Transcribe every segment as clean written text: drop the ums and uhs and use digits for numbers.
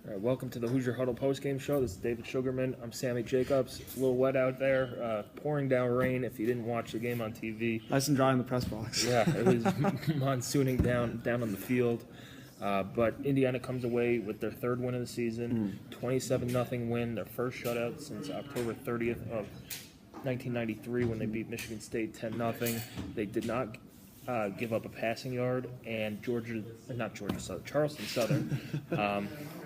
All right, welcome to the Hoosier Huddle postgame show. This is David Sugarman. I'm Sammy Jacobs. It's a little wet out there, pouring down rain if you didn't watch the game on TV. Nice and dry in the press box. Yeah, it was monsooning down on the field. But Indiana comes away with their third win of the season, 27-0 win, their first shutout since October 30th of 1993 when they beat Michigan State 10-0. They did not give up a passing yard, and Charleston Southern.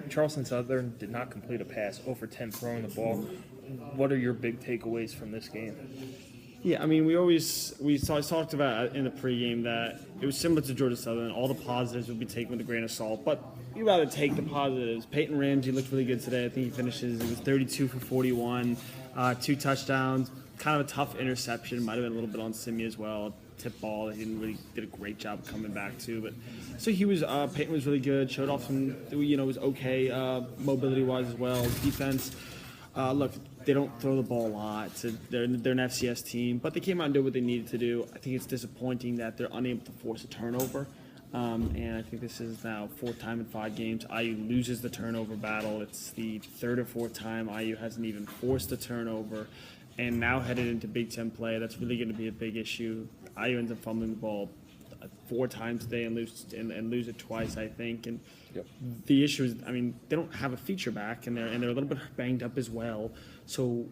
Charleston Southern did not complete a pass, 0 for 10 throwing the ball. What are your big takeaways from this game? Yeah, I mean, we talked about in the pregame that it was similar to Georgia Southern. All the positives would be taken with a grain of salt, but you rather take the positives. Peyton Ramsey looked really good today. I think he finishes. It was 32 for 41, 2 touchdowns. Kind of a tough interception. Might have been a little bit on Sammy as well. Tip ball that he did a great job of coming back to. But so Peyton was really good. Showed off some, was okay mobility wise as well. Defense. Look, they don't throw the ball a lot. They're an FCS team, but they came out and did what they needed to do. I think it's disappointing that they're unable to force a turnover. And I think this is now 4th time in 5 games. IU loses the turnover battle. It's the 3rd or 4th time IU hasn't even forced a turnover. And now headed into Big Ten play, that's really going to be a big issue. IU ends up fumbling the ball 4 times today and lose it twice, I think. And the issue is, I mean, they don't have a feature back, and they're a little bit banged up as well. So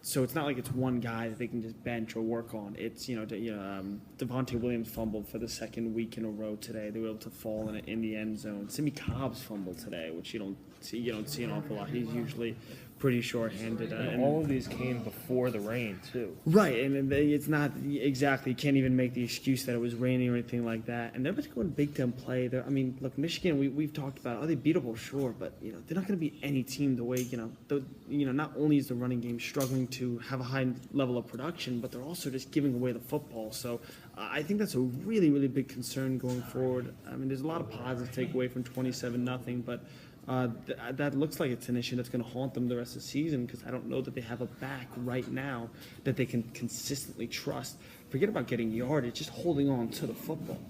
so it's not like it's one guy that they can just bench or work on. It's Devontae Williams fumbled for the 2nd week in a row today. They were able to fall in the end zone. Sammy Cobbs fumbled today, which you don't see an awful lot. He's usually pretty short-handed. And all of these came before the rain, too. Right, and it's not exactly, you can't even make the excuse that it was raining or anything like that. And they're about to go in Big Ten play. Look, Michigan, we've talked about, are they beatable? Sure, but they're not going to be any team the way, not only is the running game struggling to have a high level of production, but they're also just giving away the football. So I think that's a really, really big concern going forward. I mean, there's a lot of positives to take away from 27-0, but that looks like it's an issue that's going to haunt them the rest of the season, because I don't know that they have a back right now that they can consistently trust. Forget about getting yardage, just holding on to the football.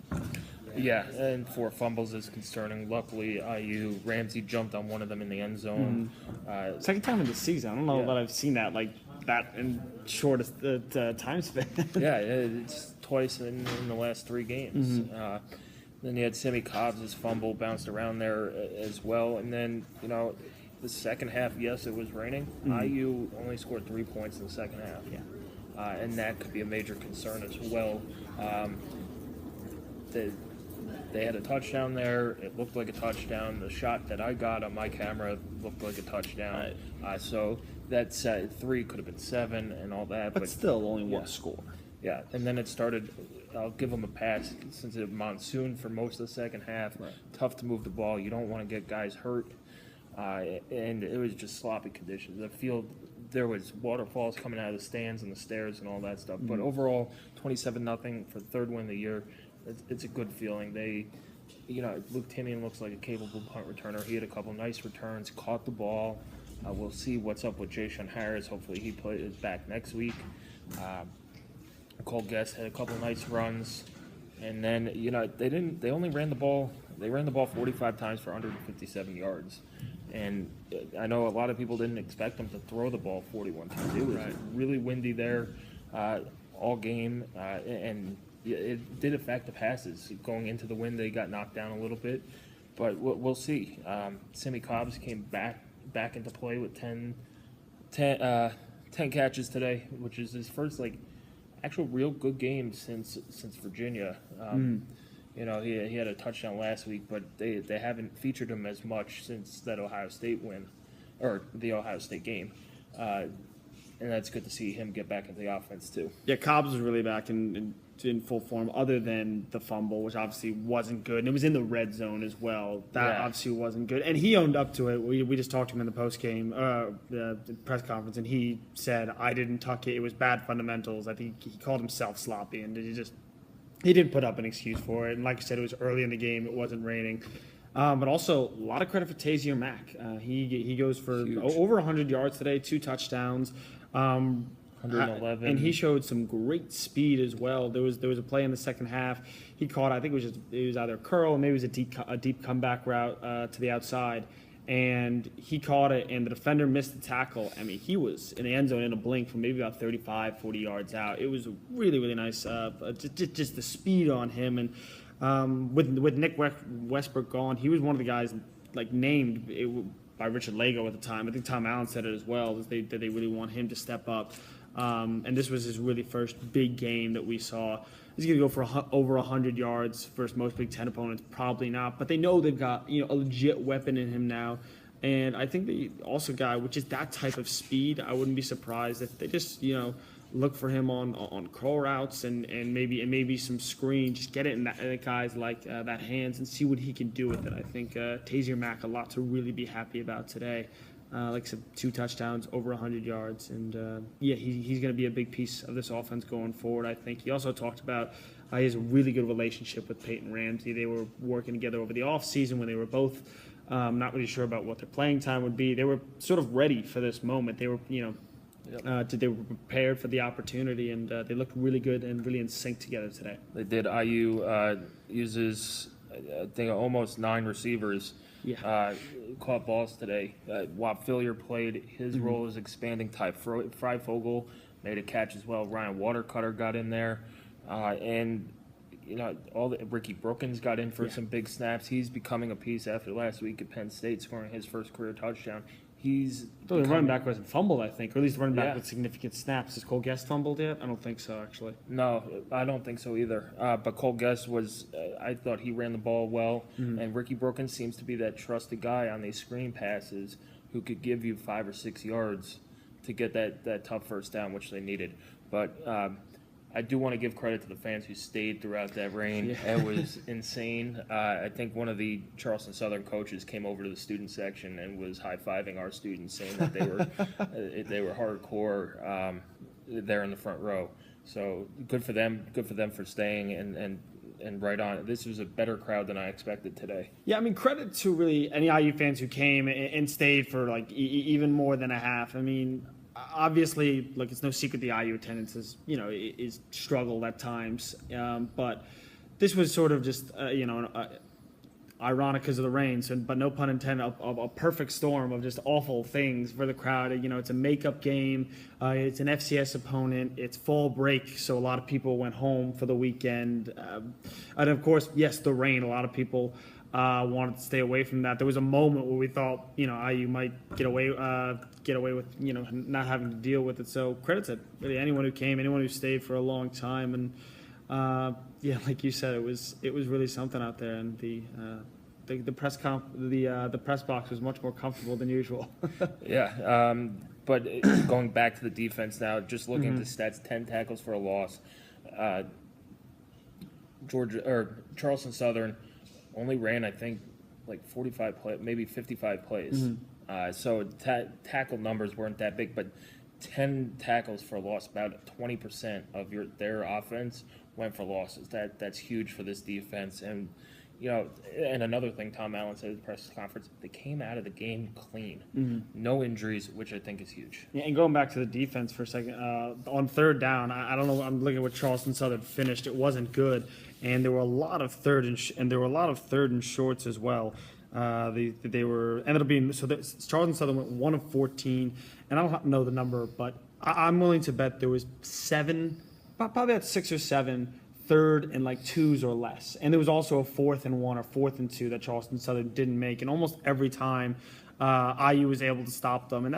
Yeah, and 4 fumbles is concerning. Luckily, Ramsey jumped on one of them in the end zone. 2nd time in the season. I don't know that I've seen that in shortest time span. Yeah, it's twice in the last 3 games. Then you had Sammy Cobbs' fumble bounced around there as well. And then, the second half, yes, it was raining. IU only scored 3 points in the second half. Yeah. And that could be a major concern as well. They had a touchdown there. It looked like a touchdown. The shot that I got on my camera looked like a touchdown. Right. So that 3 could have been 7 and all that. But still only one score. Yeah, and then it started. I'll give them a pass since it monsooned for most of the second half. Right. Tough to move the ball. You don't want to get guys hurt. And it was just sloppy conditions. The field, there was waterfalls coming out of the stands and the stairs and all that stuff. But overall, 27-0 for the 3rd win of the year. It's a good feeling. Luke Tinian looks like a capable punt returner. He had a couple nice returns, caught the ball. We'll see what's up with Jayshon Harris. Hopefully he is back next week. Cole Guest had a couple nice runs, and then they only ran the ball. They ran the ball 45 times for 157 yards, and I know a lot of people didn't expect them to throw the ball 41 times. It was really windy there all game, and it did affect the passes. Going into the wind, they got knocked down a little bit, but we'll see. Sammy Cobbs came back into play with 10 catches today, which is his first actual real good game since Virginia. He had a touchdown last week, but they haven't featured him as much since that Ohio State win, or the Ohio State game. And that's good to see him get back into the offense too. Yeah, Cobbs was really back in full form, other than the fumble, which obviously wasn't good. And it was in the red zone as well. That obviously wasn't good. And he owned up to it. We just talked to him in the post-game the press conference, and he said, I didn't tuck it. It was bad fundamentals. I think he called himself sloppy, and he didn't put up an excuse for it. And like I said, it was early in the game. It wasn't raining. But also, a lot of credit for Tazier Mack. He goes for over 100 yards today, 2 touchdowns. 111. And he showed some great speed as well. There was a play in the second half. He caught, I think it was either a curl or maybe it was a deep comeback route to the outside. and he caught it, and the defender missed the tackle. I mean, he was in the end zone in a blink from maybe about 35, 40 yards out. It was really, really nice. Just the speed on him, and with Nick Westbrook gone, he was one of the guys named by Richard Lago at the time. I think Tom Allen said it as well, that they really want him to step up. And this was his really first big game that we saw. He's going to go for over 100 yards versus most Big Ten opponents. Probably not, but they know they've got a legit weapon in him now. And I think they also got, which is that type of speed, I wouldn't be surprised if they just look for him on crawl routes and maybe some screen. Just get it in that guys that hands and see what he can do with it. I think Tazier Mack a lot to really be happy about today. Like I said, 2 touchdowns, over 100 yards, and he's going to be a big piece of this offense going forward. I think he also talked about he has a really good relationship with Peyton Ramsey. They were working together over the offseason when they were both not really sure about what their playing time would be. They were sort of ready for this moment. They were they were prepared for the opportunity, and they looked really good and really in sync together today. They did. IU uses, I think, almost 9 receivers. Caught balls today. Wap Fillier played his role as expanding type. Freifogel made a catch as well. Ryan Watercutter got in there, and Ricky Brookins got in for some big snaps. He's becoming a piece after last week at Penn State, scoring his first career touchdown. The running back wasn't fumbled, I think, or at least the running back with significant snaps. Has Cole Guest fumbled yet? I don't think so, actually. No, I don't think so either. But Cole Guest was, I thought he ran the ball well, and Ricky Brookins seems to be that trusted guy on these screen passes who could give you 5 or 6 yards to get that tough first down, which they needed. But I do want to give credit to the fans who stayed throughout that rain. It was insane. I think one of the Charleston Southern coaches came over to the student section and was high-fiving our students, saying that they were hardcore there in the front row. So good for them. Good for them for staying and right on. This was a better crowd than I expected today. Yeah, I mean, credit to really any IU fans who came and stayed for even more than a half. I mean, obviously, it's no secret the IU attendance is struggled at times, but this was sort of just ironic because of the rain. So, but no pun intended, a perfect storm of just awful things for the crowd. It's a makeup game. It's an FCS opponent. It's fall break, so a lot of people went home for the weekend. And of course, yes, the rain. A lot of people wanted to stay away from that. There was a moment where we thought, IU might get away with, not having to deal with it. So credit to really anyone who came, anyone who stayed for a long time, and like you said, it was really something out there, and the press box was much more comfortable than usual. But going back to the defense now, just looking at the stats, 10 tackles for a loss. Charleston Southern only ran, I think, 45 plays, maybe 55 plays. So tackle numbers weren't that big, but 10 tackles for a loss, about 20% of their offense went for losses. That's huge for this defense. And and another thing Tom Allen said at the press conference, they came out of the game clean. No injuries, which I think is huge. Yeah, and going back to the defense for a second, on third down, I don't know, I'm looking at what Charleston Southern finished. It wasn't good, and there were a lot of third and shorts as well. They were ended up being Charleston Southern went 1 of 14, and I don't know the number, but I'm willing to bet there was 7, probably about 6 or 7 third and 2s or less, and there was also a 4th and 1 or 4th and 2 that Charleston Southern didn't make, and almost every time IU was able to stop them, and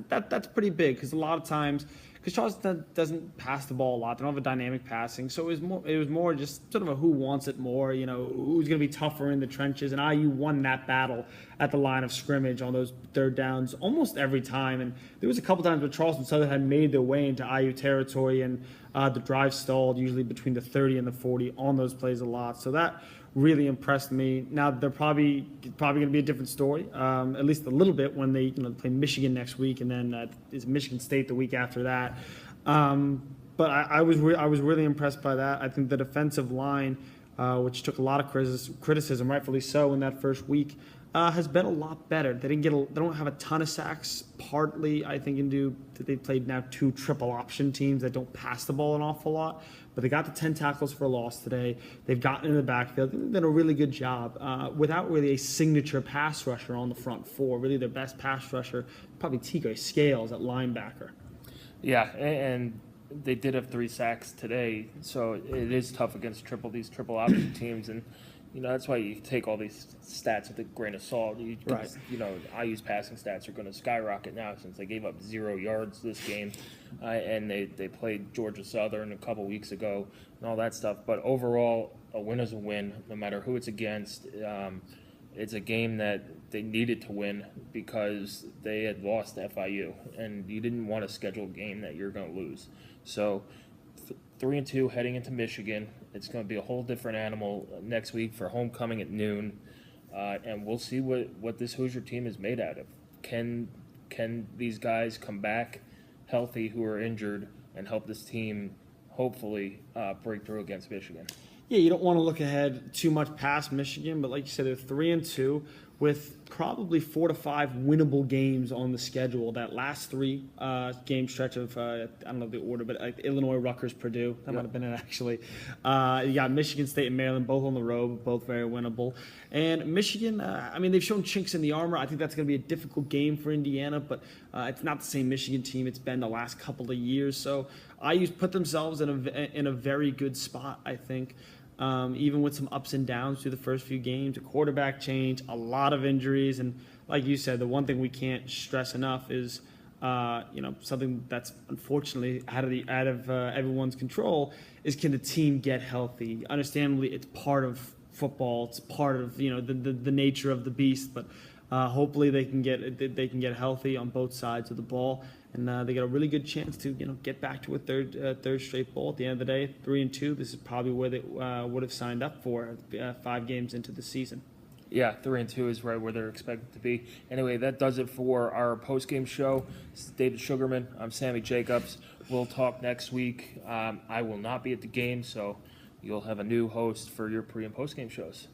that's pretty big because a lot of times. Because Charleston doesn't pass the ball a lot, they don't have a dynamic passing, so it was more just sort of a who wants it more, who's going to be tougher in the trenches, and IU won that battle at the line of scrimmage on those third downs almost every time, and there was a couple times where Charleston Southern had made their way into IU territory, and the drive stalled usually between the 30 and the 40 on those plays a lot, so that really impressed me. Now they're probably going to be a different story, at least a little bit when they play Michigan next week, and then is Michigan State the week after that. But I was really impressed by that. I think the defensive line, which took a lot of criticism, rightfully so, in that first week, has been a lot better. They don't have a ton of sacks. Partly, I think, that they played now 2 triple option teams that don't pass the ball an awful lot. but they got the 10 tackles for a loss today. They've gotten in the backfield. They've done a really good job without really a signature pass rusher on the front four. Really their best pass rusher, probably Tigre Scales at linebacker. Yeah, and they did have 3 sacks today, so it is tough against these triple option teams, and that's why you take all these stats with a grain of salt. Right. IU's passing stats are going to skyrocket now since they gave up 0 yards this game, and they played Georgia Southern a couple weeks ago and all that stuff. But overall, a win is a win, no matter who it's against. It's a game that they needed to win because they had lost to FIU, and you didn't want to schedule a game that you're going to lose. So 3-2 heading into Michigan. It's going to be a whole different animal next week for homecoming at noon, and we'll see what this Hoosier team is made out of. Can these guys come back healthy who are injured and help this team hopefully break through against Michigan? Yeah, you don't want to look ahead too much past Michigan, but like you said, they're 3-2 with probably 4 to 5 winnable games on the schedule. That last 3 game stretch of I don't know the order, but like Illinois, Rutgers, Purdue. That might have been it actually. You got Michigan State and Maryland, both on the road, both very winnable. And Michigan, they've shown chinks in the armor. I think that's going to be a difficult game for Indiana, but it's not the same Michigan team it's been the last couple of years. So IU's put themselves in a very good spot, I think. Even with some ups and downs through the first few games, a quarterback change, a lot of injuries, and like you said, the one thing we can't stress enough is, something that's unfortunately out of everyone's control is, can the team get healthy? Understandably, it's part of football, it's part of the nature of the beast, but hopefully they can get healthy on both sides of the ball. And they got a really good chance to get back to a third straight bowl. At the end of the day, 3-2. This is probably where they would have signed up for 5 games into the season. Yeah, 3-2 is right where they're expected to be. Anyway, that does it for our postgame show. This is David Sugarman. I'm Sammy Jacobs. We'll talk next week. I will not be at the game, so you'll have a new host for your pre- and postgame shows.